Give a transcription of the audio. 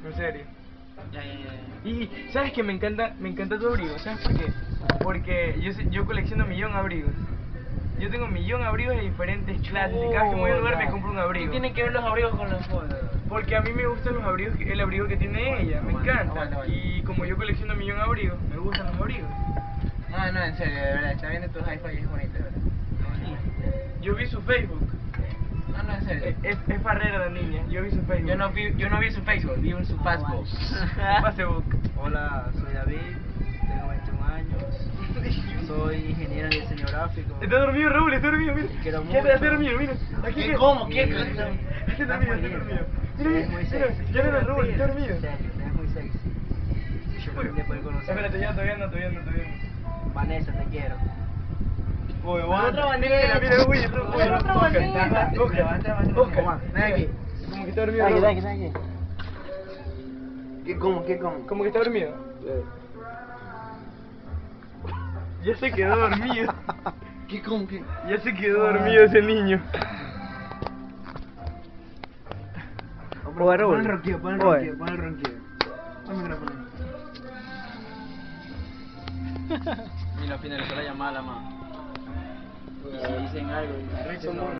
En serio. Ya. Y sabes que me encanta tu abrigo, ¿sabes por qué? Porque yo colecciono 1.000.000 abrigos. Yo tengo 1.000.000 abrigos de diferentes clases y cada vez que voy a un lugar me compro un ¿Qué abrigo. tienen que ver los abrigos con las fotos? Porque a mí me gustan los abrigos, el abrigo que tiene ella, me encanta. Aguanta. Y como yo colecciono 1.000.000 abrigos, me gustan los abrigos. No, en serio, de verdad, está viendo tus iPhones y es bonito, de verdad. Yo vi su Facebook. No, en serio. Es farrera la niña, yo vi su Facebook. Yo no vi su Facebook, vi su Facebook. Su Facebook. Hola, soy David, tengo 21 años, soy ingeniero en diseño gráfico. Está dormido Raúl, está dormido, mira. Te quiero ¿Qué mucho. está dormido? Mira. Aquí ¿Qué? que- ¿Cómo? ¿Qué? Está dormido, está dormido. Mira, Es muy mira, sexy. ya no era Raúl, está dormido. Serio, es muy sexy. Yo también te puedo conocer. Espérate, ya todavía no. Vanessa, te quiero. Oye, Otra bandera. mira, uy, Otra bandera. Oscar, ven aquí. como que está dormido. Ven Raúl. aquí. ¿Qué como? Como que está dormido. Ya se quedó dormido. ¿Qué como? Ya se quedó dormido ese niño. Pon Raúl. el ronquido. Pon el ronquido. Pon el micrófono. Y lo finalizó la llamada, la mamá. Y si dicen algo, Somos